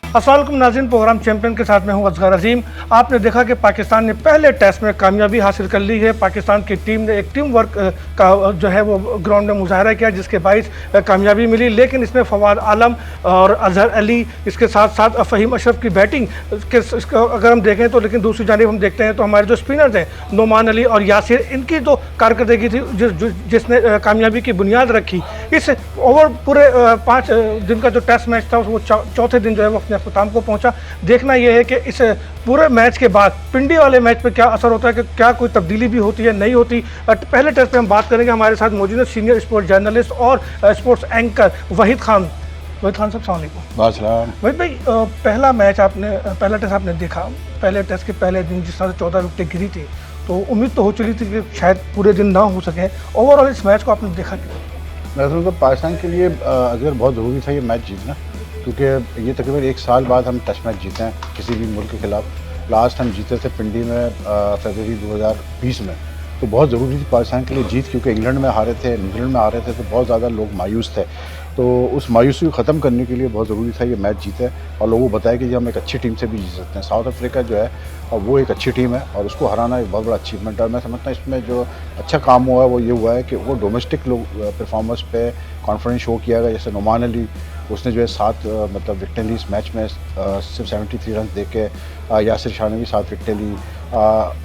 अस्सलाम वालेकुम नाज़रीन, प्रोग्राम चैंपियन के साथ मैं हूं असगर अजीम। आपने देखा कि पाकिस्तान ने पहले टेस्ट में कामयाबी हासिल कर ली है। पाकिस्तान की टीम ने एक टीम वर्क का जो है वो ग्राउंड में मुजाहरा किया, जिसके बाइस कामयाबी मिली। लेकिन इसमें फवाद आलम और अजहर अली, इसके साथ साथ फ़हीम अशरफ की बैटिंग के इसको अगर हम देखें तो, लेकिन दूसरी जानिब हम देखते हैं तो हमारे जो स्पिनर्स हैं नोमान अली और यासिर, इनकी जो कारकर्दगी थी जिसने कामयाबी की बुनियाद रखी। इस ओवर पूरे 5 दिन का जो टेस्ट मैच था वो चौथे दिन जो है वो अपने अख्ताम को पहुंचा। देखना यह है कि इस पूरे मैच के बाद पिंडी वाले मैच पे क्या असर होता है, कि क्या कोई तब्दीली भी होती है, नहीं होती। पहले टेस्ट पे हम बात करेंगे। हमारे साथ मौजूद है सीनियर स्पोर्ट्स जर्नलिस्ट और स्पोर्ट्स एंकर वहीद खान। वहीद खान साहब अस्सलाम वालेकुम। वहीद भाई, पहला टेस्ट आपने देखा। पहले टेस्ट के पहले दिन जिस तरह से 14 विकेटें गिरी थी, तो उम्मीद तो हो चली थी कि शायद पूरे दिन ना हो सके। ओवरऑल इस मैच को आपने देखा क्यों? मैं समझता हूँ पाकिस्तान के लिए अगर बहुत ज़रूरी था ये मैच जीतना, क्योंकि ये तकरीबन 1 साल बाद हम टेस्ट मैच जीते हैं किसी भी मुल्क के ख़िलाफ़। लास्ट हम जीते थे पिंडी में फरवरी 2020 में, तो बहुत ज़रूरी थी पाकिस्तान के लिए जीत, क्योंकि इंग्लैंड में हारे थे, न्यूजीलैंड में हारे थे, तो बहुत ज़्यादा लोग मायूस थे। तो उस मायूसी को ख़त्म करने के लिए बहुत ज़रूरी था ये मैच जीते और लोगों को बताया कि हम एक अच्छी टीम से भी जीत सकते हैं। साउथ अफ्रीका जो है और वो एक अच्छी टीम है और उसको हराना एक बहुत बड़ा अचीवमेंट है। और मैं समझता हूँ इसमें जो अच्छा काम हुआ है वो ये हुआ है कि वो डोमेस्टिक लोग परफॉर्मेंस पे कॉन्फिडेंस शो किया गया। जैसे नोमान अली, उसने जो है 7 विकेटें ली इस मैच में, सिर्फ 73 रन दे के। यासिर शाह ने भी 7 विकेटें ली।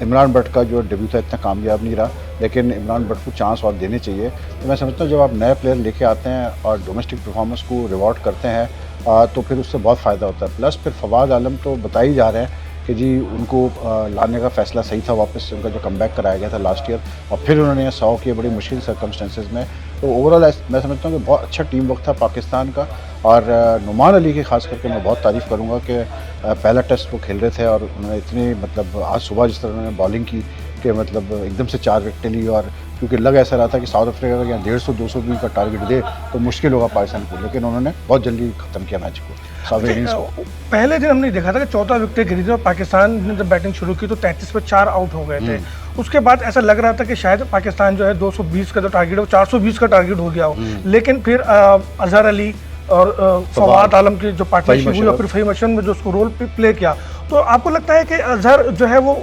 इमरान भट्ट का जो डेब्यू था इतना कामयाब नहीं रहा, लेकिन इमरान भट्ट को चांस और देने चाहिए। तो मैं समझता हूँ जब आप नए प्लेयर लेके आते हैं और डोमेस्टिक परफॉर्मेंस को रिवॉर्ड करते हैं तो फिर उससे बहुत फ़ायदा होता है। प्लस फिर फवाद आलम तो बता ही जा रहे हैं कि जी उनको लाने का फ़ैसला सही था, वापस उनका जो कमबैक कराया गया था लास्ट ईयर, और फिर उन्होंने 100 किए बड़ी मुश्किल सर्कमस्टेंसेस में। तो ओवरऑल मैं समझता हूँ कि बहुत अच्छा टीम वर्क था पाकिस्तान का। और नोमान अली की खास करके मैं बहुत तारीफ़ करूँगा कि पहला टेस्ट वो खेल रहे थे और उन्होंने इतनी आज सुबह जिस तरह उन्होंने बॉलिंग की कि एकदम से 4 विकेटें ली। और क्योंकि लग ऐसा रहा था कि साउथ अफ्रीका का यहाँ 150-200 भी का टारगेट दे तो मुश्किल होगा पाकिस्तान को, लेकिन उन्होंने बहुत जल्दी ख़त्म किया मैच को, साउथ इनिंग्स को। पहले दिन हमने देखा था कि 14 विकेटें गिरी थी और पाकिस्तान ने जब बैटिंग शुरू की तो 33 पे 4 आउट हो गए थे। उसके बाद ऐसा लग रहा था कि शायद पाकिस्तान जो है 220 का जो टारगेट है 420 का टारगेट हो गया हो। लेकिन फिर अजहर अली और फवाद आलम की जो पार्टनरशिप हुई और फिर फ़हीम अशरफ ने जो उसको रोल प्ले किया, तो आपको लगता है कि अजहर जो है वो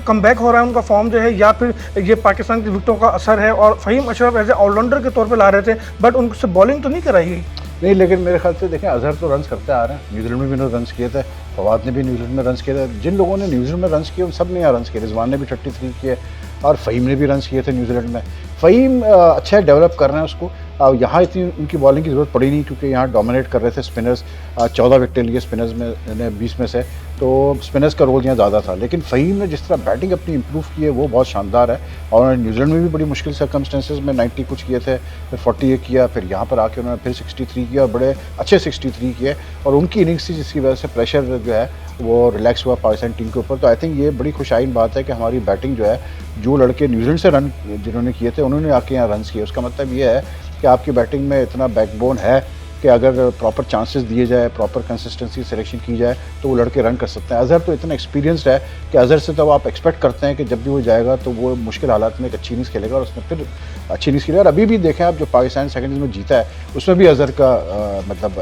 कमबैक हो रहा है, उनका फॉर्म जो है, या फिर ये पाकिस्तान की विकेटों का असर है? और Faheem Ashraf as a allrounder के तौर पे ला रहे थे, बट उनसे बॉलिंग तो नहीं कराई गई। नहीं, लेकिन मेरे ख्याल से देखें अजहर तो रन्स करते आ रहे हैं। न्यूजीलैंड में भी उन्होंने रन्स किए थे, फवाद ने भी न्यूजीलैंड में रन्स किए थे। जिन लोगों ने न्यूजीलैंड में रन्स किए उन सब ने यहाँ रन्स किए। रिजवान ने भी 33 किए और फ़हीम ने भी रन्स किए थे न्यूजीलैंड में। फ़हीम अच्छा डेवलप कर रहे हैं उसको। यहाँ इतनी उनकी बॉलिंग की ज़रूरत पड़ी नहीं, क्योंकि यहाँ डोमिनेट कर रहे थे स्पिनर्स। 14 विकेटें लिए स्पिनर्स में 20 में से, तो स्पिनर्स का रोल यहाँ ज़्यादा था। लेकिन फ़हीम ने जिस तरह बैटिंग अपनी इंप्रूव की है वो बहुत शानदार है। और उन्होंने न्यूजीलैंड में भी बड़ी मुश्किल सर्कमस्टेंसेस में 90 कुछ किए थे, फिर 48 किया, फिर यहाँ पर आके उन्होंने फिर 63 किया और बड़े अच्छे 63 किए। और उनकी इनिंग्स थी जिसकी वजह से प्रेशर जो है वो रिलैक्स हुआ पाकिस्तान टीम के ऊपर। तो आई थिंक ये बड़ी खुशाइन बात है कि हमारी बैटिंग जो है, जो लड़के न्यूजीलैंड से रन जिन्होंने किए थे उन्होंने आके यहाँ रन्स किए। उसका मतलब ये है कि आपकी बैटिंग में इतना बैकबोन है कि अगर प्रॉपर चांसेस दिए जाए, प्रॉपर कंसिस्टेंसी सिलेक्शन की जाए तो वो लड़के रन कर सकते हैं। अजहर तो इतना एक्सपीरियंसड है कि अजहर से तो आप एक्सपेक्ट करते हैं कि जब भी वो जाएगा तो वो मुश्किल हालात में एक अच्छी इनिंग्स खेलेगा और उसने फिर अच्छी इनिंग्स खेली। और अभी भी देखें आप, जो पाकिस्तान सेकंड में जीता है उसमें भी अजहर का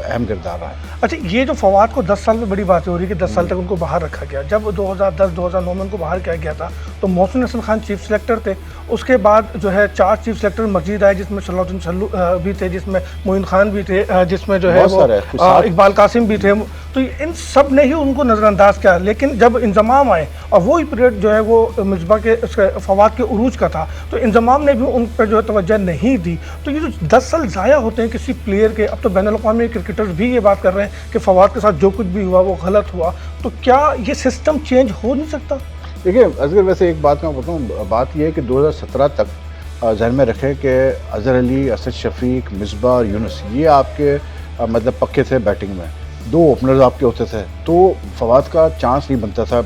अहम किरदार रहा है। अच्छा, ये जो फवाद को 10 साल में बड़ी बात हो रही है कि 10 साल तक उनको बाहर रखा गया। जब 2010-2009 में उनको बाहर किया गया था तो मोहसिन हसन खान चीफ सेलेक्टर थे। उसके बाद जो है 4 चीफ सेलेक्टर मजीद आए, जिसमें सलाउद्दीन सल्लू भी थे, जिसमें मोइन खान भी थे, जिसमें जो है वो इकबाल कासिम भी थे। तो इन सब ने ही उनको नज़रअंदाज किया। लेकिन जब इंजमाम आए और वही पीरियड जो है वो मिसबा के फवाद के उरूज का था, तो इंजमाम ने भी उन पर जो है तवज्जो नहीं दी। तो ये जो 10 साल ज़ाया होते हैं किसी प्लेयर के, अब तो बैनुल-अक़वामी क्रिकेटर्स भी ये बात कर रहे हैं कि फवाद के साथ जो कुछ भी हुआ वो गलत हुआ। तो क्या ये सिस्टम चेंज हो नहीं सकता? देखिए अजगर, वैसे एक बात मैं बताऊँ, बात यह है कि 2017 तक ज़हन में रखें कि अजहर अली, असद शफीक, मिसबा और यूनुस ये आपके पक्के थे बैटिंग में। 2 ओपनर्स आपके होते थे, तो फवाद का चांस नहीं बनता था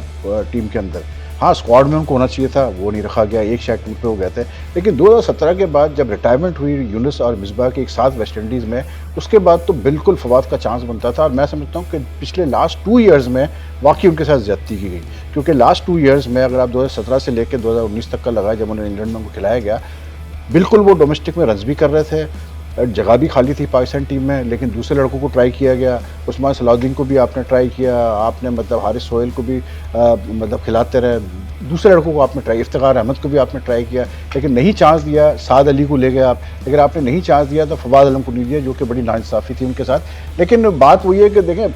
टीम के अंदर। हाँ, स्क्वाड में उनको होना चाहिए था, वो नहीं रखा गया, एक शायद टूर पे हो गए थे। लेकिन 2017 के बाद जब रिटायरमेंट हुई यूनुस और मिसबा के एक साथ वेस्ट इंडीज़ में, उसके बाद तो बिल्कुल फवाद का चांस बनता था। और मैं समझता हूँ कि पिछले लास्ट 2 ईयर्स में वाकई उनके साथ ज़्यादती की गई, क्योंकि लास्ट 2 ईयर्स में अगर आप 2017 से लेकर 2019 तक का लगाए, जब उन्हें इंग्लैंड में उनको खिलाया गया, बिल्कुल वो डोमेस्टिक में रन्स भी कर रहे थे, जगह भी खाली थी पाकिस्तान टीम में, लेकिन दूसरे लड़कों को ट्राई किया गया। उस्मान सलाउद्दीन को भी आपने ट्राई किया, आपने मतलब हारिस सोहेल को भी मतलब खिलाते रहे, दूसरे लड़कों को आपने ट्राई, इफ्तिखार अहमद को भी आपने ट्राई किया, लेकिन नहीं चांस दिया। साद अली को ले गए आप, लेकिन आपने नहीं चांस दिया तो फवाद आलम को नहीं दिया, जो कि बड़ी नाइंसाफ़ी थी उनके साथ। लेकिन बात वही है कि देखें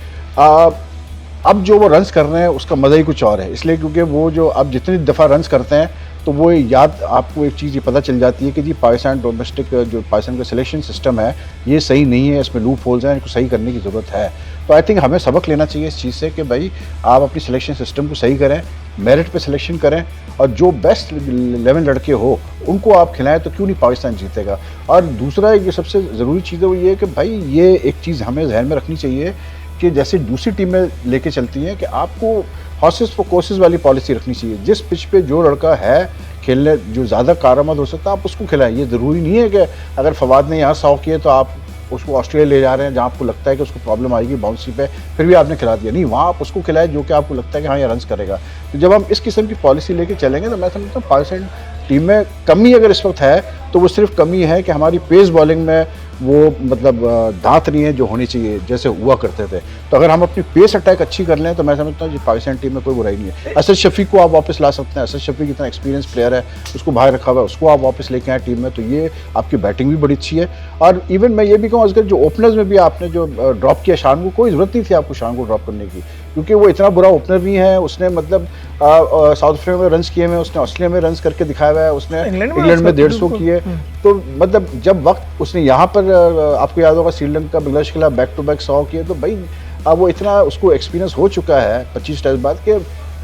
अब जो वो रन्स कर रहे हैं उसका मज़ा ही कुछ और है, इसलिए क्योंकि वो जो अब जितनी दफ़ा रन्स करते हैं तो वो याद आपको एक चीज़ ये पता चल जाती है कि जी पाकिस्तान डोमेस्टिक जो पाकिस्तान का सिलेक्शन सिस्टम है ये सही नहीं है, इसमें लूप होल्स हैं, इनको सही करने की ज़रूरत है। तो आई थिंक हमें सबक लेना चाहिए इस चीज़ से कि भाई आप अपनी सिलेक्शन सिस्टम को सही करें, मेरिट पे सिलेक्शन करें, और जो बेस्ट 11 लड़के हो उनको आप खिलाएं, तो क्यों नहीं पाकिस्तान जीतेगा। और दूसरा एक जो सबसे ज़रूरी चीज़ है वो ये कि भाई ये एक चीज़ हमें जहन में रखनी चाहिए कि जैसे दूसरी टीमें लेके चलती हैं कि आपको हॉर्सेस फॉर कोर्सेज वाली पॉलिसी रखनी चाहिए। जिस पिच पे जो लड़का है खेलने जो ज़्यादा कारआमद हो सकता है आप उसको खिलाएं। ये ज़रूरी नहीं है कि अगर फवाद ने यहाँ 100 किए तो आप उसको ऑस्ट्रेलिया ले जा रहे हैं जहाँ आपको लगता है कि उसको प्रॉब्लम आएगी बाउंसी पे, फिर भी आपने खिला दिया। नहीं, वहाँ आप उसको खिलाएं जो कि आपको लगता है कि हाँ ये रन्स करेगा। तो जब हम इस किस्म की पॉलिसी लेके चलेंगे तो मैं समझता हूँ पाकिस्तान टीम में कमी अगर इस वक्त है तो वो सिर्फ कमी है कि हमारी पेस बॉलिंग में वो मतलब दांत नहीं है जो होनी चाहिए जैसे हुआ करते थे। तो अगर हम अपनी पेस अटैक अच्छी कर लें तो मैं समझता हूँ पाकिस्तान टीम में कोई बुराई नहीं है। असद शफीक को आप वापस ला सकते हैं, असद शफीक इतना एक्सपीरियंस प्लेयर है, उसको बाहर रखा हुआ है, उसको आप वापस लेके आए टीम में, तो ये आपकी बैटिंग भी बड़ी अच्छी है। और इवन मैं ये भी कहूँ अगर जो ओपनर्स में भी आपने जो ड्रॉप किया शान को, कोई ज़रूरत नहीं थी आपको शान को ड्रॉप करने की, क्योंकि वो इतना बुरा ओपनर नहीं है। उसने मतलब साउथ अफ्रीका में रन्स किए हुए, उसने ऑस्ट्रेलिया में रन्स करके दिखाया हुआ है, उसने इंग्लैंड में 150 किए। तो मतलब जब वक्त उसने यहाँ पर आपको याद होगा श्रीलंका बांग्लादेश के खिलाफ बैक टू बैक 100 किए, तो भाई अब वो इतना उसको एक्सपीरियंस हो चुका है 25 टेस्ट बाद के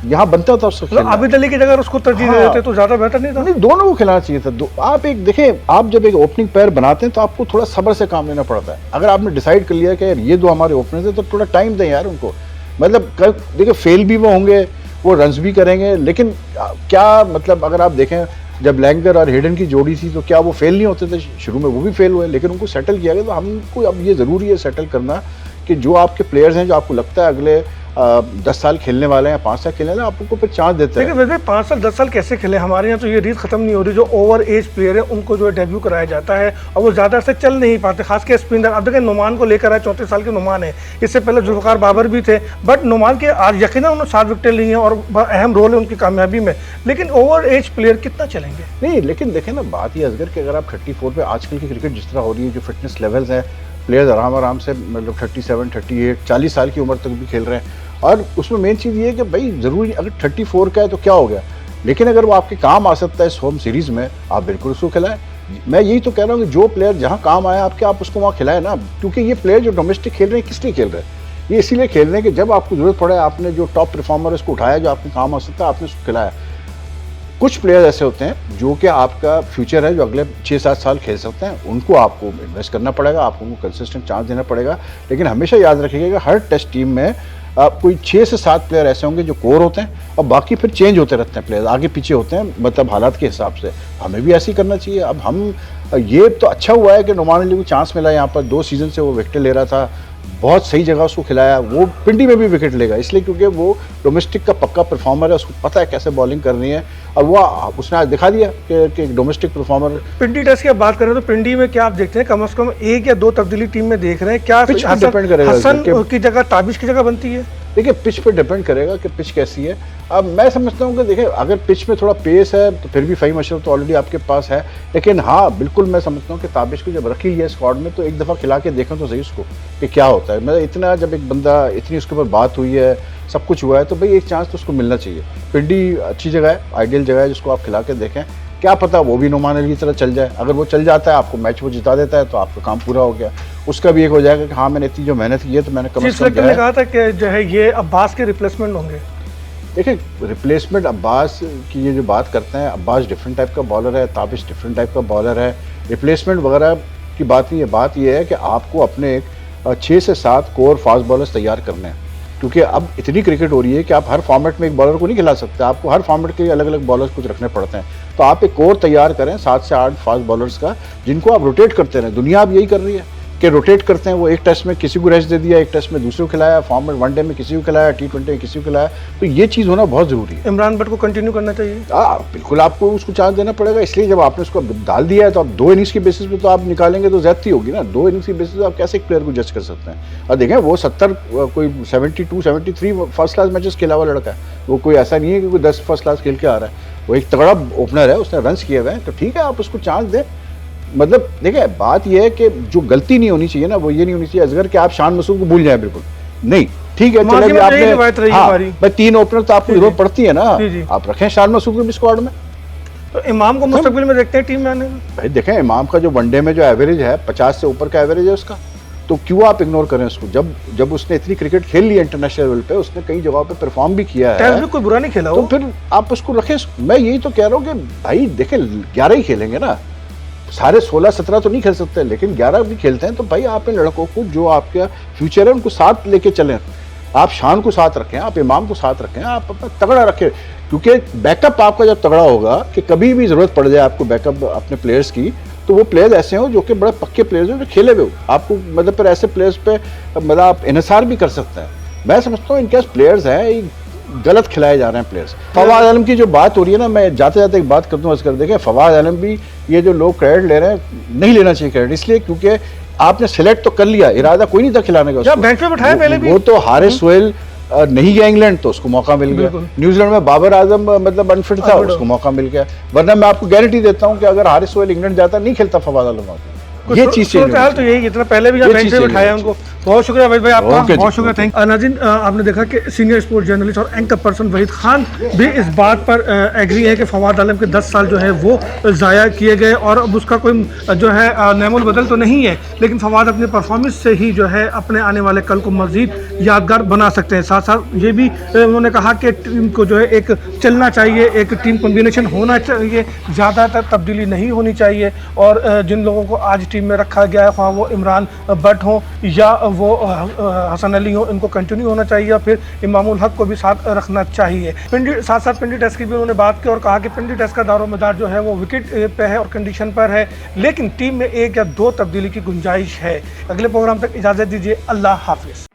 यहाँ बनता था उसका खेलना। आबिद अली की जगह उसको तरजीह दे देते तो ज़्यादा बेहतर नहीं था? नहीं, दोनों को खिलाना चाहिए था। आप एक देखें, आप जब एक ओपनिंग पैर बनाते हैं तो आपको थोड़ा सब्र से काम लेना पड़ता है। अगर आपने डिसाइड कर लिया कि यार ये दो हमारे ओपनर्स हैं तो थोड़ा टाइम दें यार उनको। मतलब देखिए फेल भी वो होंगे, वो रन्स भी करेंगे, लेकिन क्या मतलब अगर आप देखें जब लैंगर और हेडन की जोड़ी थी तो क्या वो फेल नहीं होते थे? शुरू में वो भी फेल हुए, लेकिन उनको सेटल किया गया। तो हमको अब ये ज़रूरी है सेटल करना कि जो आपके प्लेयर्स हैं जो आपको लगता है अगले 10 साल खेलने वाले हैं, 5 साल खेलने वाले हैं, आप उनको फिर चांस देते हैं। लेकिन वैसे 5 साल 10 साल कैसे खेले? हमारे यहाँ तो ये रीत खत्म नहीं हो रही, जो ओवर एज प्लेयर है उनको जो है डेब्यू कराया जाता है और वो ज़्यादा से चल नहीं पाते, खासकर स्पिनर। अब देखिए नुमान को लेकर आए, 34 साल के नुमान है, इससे पहले जुल्फ़िकार बाबर भी थे, बट नुमान के आज यकीनन उन्होंने 7 विकेटें ली हैं और अहम रोल है उनकी कामयाबी में। लेकिन ओवर एज प्लेयर कितना चलेंगे? नहीं, लेकिन देखें ना, बात ये असगर कि अगर आप 34 पे आजकल की क्रिकेट जिस तरह हो रही है, जो फिटनेस लेवल्स हैं, प्लेयर्स आराम से मतलब 37, 38, 40 साल की उम्र तक भी खेल रहे हैं। और उसमें मेन चीज़ ये है कि भाई ज़रूरी अगर 34 का है तो क्या हो गया, लेकिन अगर वो आपके काम आ सकता है इस होम सीरीज़ में, आप बिल्कुल उसको खिलाएं। मैं यही तो कह रहा हूँ कि जो प्लेयर जहाँ काम आया आपके, आप उसको वहाँ खिलाएं ना, क्योंकि ये प्लेयर जो डोमेस्टिक खेल रहे हैं किस लिए खेल रहे हैं? ये इसीलिए खेल रहे हैं कि जब आपको ज़रूरत पड़े आपने जो टॉप परफॉर्मर उसको उठाया, जो आपके काम आ सकता है, आपने उसको खिलाया। कुछ प्लेयर ऐसे होते हैं जो कि आपका फ्यूचर है, जो अगले 6-7 साल खेल सकते हैं, उनको आपको इन्वेस्ट करना पड़ेगा, आपको उनको कंसिस्टेंट चांस देना पड़ेगा। लेकिन हमेशा याद रखिएगा कि हर टेस्ट टीम में कोई 6 से 7 प्लेयर ऐसे होंगे जो कोर होते हैं और बाकी फिर चेंज होते रहते हैं, प्लेयर आगे पीछे होते हैं, मतलब हालात के हिसाब से। हमें भी ऐसे ही करना चाहिए। अब हम ये तो अच्छा हुआ है कि नुमान अली को चांस मिला, यहाँ पर 2 सीज़न से वो विकेट ले रहा था, बहुत सही जगह उसको खिलाया, वो पिंडी में भी विकेट लेगा, इसलिए क्योंकि वो डोमेस्टिक का पक्का परफॉर्मर है, उसको पता है कैसे बॉलिंग करनी है, और वो उसने आज दिखा दिया कि डोमेस्टिक परफॉर्मर। पिंडी टेस्ट की आप बात करें तो पिंडी में क्या आप देखते हैं, कम से कम 1 या 2 तब्दीली टीम में देख रहे हैं क्या? पिच पर डिपेंड करेगा, हसन की जगह ताबिश की जगह बनती है। देखिए पिच पे डिपेंड करेगा कि पिच कैसी है। अब मैं समझता हूँ कि देखिए अगर पिच में थोड़ा पेस है तो फिर भी फ़हीम अशरफ तो ऑलरेडी आपके पास है, लेकिन हाँ बिल्कुल मैं समझता हूँ कि ताबिश को जब रखी है स्क्वाड में तो एक दफ़ा खिला के देखें तो सही उसको कि क्या होता है। मतलब इतना जब एक बंदा इतनी उसके ऊपर बात हुई है, सब कुछ हुआ है, तो भाई एक चांस तो उसको मिलना चाहिए। पिंडी अच्छी जगह है, आइडियल जगह है, जिसको आप खिला के देखें, क्या पता वो भी नुमान अली की तरह चल जाए। अगर वो चल जाता है, आपको मैच वो जिता देता है, तो आपका काम पूरा हो गया। उसका भी एक हो जाएगा कि हाँ मैंने इतनी जो मेहनत की है तो मैंने कम से कम कहा था कि जो है ये अब्बास के रिप्लेसमेंट होंगे। देखिए रिप्लेसमेंट अब्बास की ये जो बात करते हैं, अब्बास डिफरेंट टाइप का बॉलर है, ताबिश डिफरेंट टाइप का बॉलर है, रिप्लेसमेंट वगैरह की बात नहीं है। बात ये है कि आपको अपने 6 से 7 कोर फास्ट बॉलर्स तैयार करने हैं, क्योंकि अब इतनी क्रिकेट हो रही है कि आप हर फॉर्मेट में एक बॉलर को नहीं खिला सकते, आपको हर फॉर्मेट के अलग अलग बॉलर्स कुछ रखने पड़ते हैं। तो आप एक कोर तैयार करें 7 से 8 फास्ट बॉलर्स का, जिनको आप रोटेट करते रहें। दुनिया अब यही कर रही है, के रोटेट करते हैं, वो एक टेस्ट में किसी को रेस्ट दे दिया, एक टेस्ट में दूसरे को खिलाया, फॉर्मेट वनडे में किसी को खिलाया, T20 में किसी को खिलाया, तो ये चीज़ होना बहुत ज़रूरी है। इमरान बट को कंटिन्यू करना चाहिए। बिल्कुल आपको उसको चांस देना पड़ेगा, इसलिए जब आपने उसको डाल दिया है तो आप 2 इनिंग्स की बेसिस पे तो आप निकालेंगे तो ज्यादती होगी ना। 2 इनिंग्स की बेसिस पे आप कैसे एक प्लेयर को जज कर सकते हैं। और देखें वो 70 कोई 72 73 फर्स्ट क्लास मैचेस खेला हुआ लड़का है, वो कोई ऐसा नहीं है कि कोई 10 फर्स्ट क्लास खेल के आ रहा है, वो एक तगड़ा ओपनर है, उसने रन्स किए हुए हैं, तो ठीक है आप उसको चांस दें। मतलब देखिए बात यह है कि जो गलती नहीं होनी चाहिए ना वो ये नहीं होनी चाहिए असगर कि आप शान मसूद को भूल जाए, बिल्कुल नहीं। ठीक है चलिए आपने भाई 3 ओपनर तो आपको जरूरत पड़ती है ना, आप रखें शान मसूद को भी स्क्वाड में। तो इमाम को मुस्तकबिल में देखते हैं टीम में आने में। भाई देखें इमाम का जो वनडे में जो एवरेज है 50 से ऊपर का एवरेज है उसका, तो क्यों आप इग्नोर करें उसको। जब उसने इतनी क्रिकेट खेल ली इंटरनेशनल लेवल पे, उसने कई जगहों पे परफॉर्म भी किया है, भी कोई बुरा नहीं खेला तो फिर आप उसको रखें। मैं यही तो कह रहा हूँ कि भाई देखें 11 ही खेलेंगे ना, सारे 16-17 तो नहीं खेल सकते, लेकिन 11 भी खेलते हैं, तो भाई आप इन लड़कों को जो आपका फ्यूचर है उनको साथ लेके चलें। आप शान को साथ रखें, आप इमाम को साथ रखें, आप अपना तगड़ा रखें, क्योंकि बैकअप आपका जब तगड़ा होगा कि कभी भी ज़रूरत पड़ जाए आपको बैकअप अपने प्लेयर्स की, तो वो प्लेयर्स ऐसे हो जो कि बड़े पक्के प्लेयर्स हो जो खेले हुए हो, आपको मतलब फिर ऐसे प्लेयर्स पे मतलब आप इन्हिसार भी कर सकते हैं। मैं समझता हूँ इनके पास प्लेयर्स हैं, गलत खिलाए जा रहे हैं प्लेयर्स। फवाद आलम की जो बात हो रही है ना, मैं जाते जाते एक बात कर दूँ कर देखें, फवाद आलम भी ये जो लोग क्रेडिट ले रहे हैं नहीं लेना चाहिए क्रेडिट, इसलिए क्योंकि आपने सिलेक्ट तो कर लिया, इरादा कोई नहीं था खिलाने का, बेंच पे बिठाया पहले भी। वो तो हारिस सोहेल नहीं गया इंग्लैंड तो उसको मौका मिल गया, न्यूजीलैंड में बाबर आजम मतलब अनफिट था उसको मौका मिल गया, वरना मैं आपको गारंटी देता हूँ कि अगर हारिस सोहेल इंग्लैंड जाता नहीं खेलता फवाद आलम। ये चीज तो यही इतना पहले भी बेंच पे बिठाया उनको। बहुत शुक्रिया वहीद भाई आपका, बहुत शुक्रिया, थैंक। नाज़रीन आपने देखा कि सीनियर स्पोर्ट्स जर्नलिस्ट और एंकर पर्सन वहीद खान भी इस बात पर एग्री है कि फवाद आलम के 10 साल जो है वो ज़ाया किए गए और अब उसका कोई जो है नेमुल बदल तो नहीं है, लेकिन फवाद अपने परफॉर्मेंस से ही जो है अपने आने वाले कल को मज़ीद यादगार बना सकते हैं। साथ साथ ये भी उन्होंने कहा कि टीम को जो है एक चलना चाहिए, एक टीम कॉम्बिनेशन होना चाहिए, ज़्यादातर तब्दीली नहीं होनी चाहिए, और जिन लोगों को आज टीम में रखा गया है, ख्वाह वो इमरान बट हो या वो हसन अली हो, इनको कंटिन्यू होना चाहिए, या फिर इमामुल हक को भी साथ रखना चाहिए। साथ साथ पिंडी टेस्ट की भी उन्होंने बात की और कहा कि पिंडी टेस्ट का दारोमदार जो है वो विकेट पे है और कंडीशन पर है, लेकिन टीम में 1 या 2 तब्दीली की गुंजाइश है। अगले प्रोग्राम तक इजाज़त दीजिए, अल्लाह हाफिज़।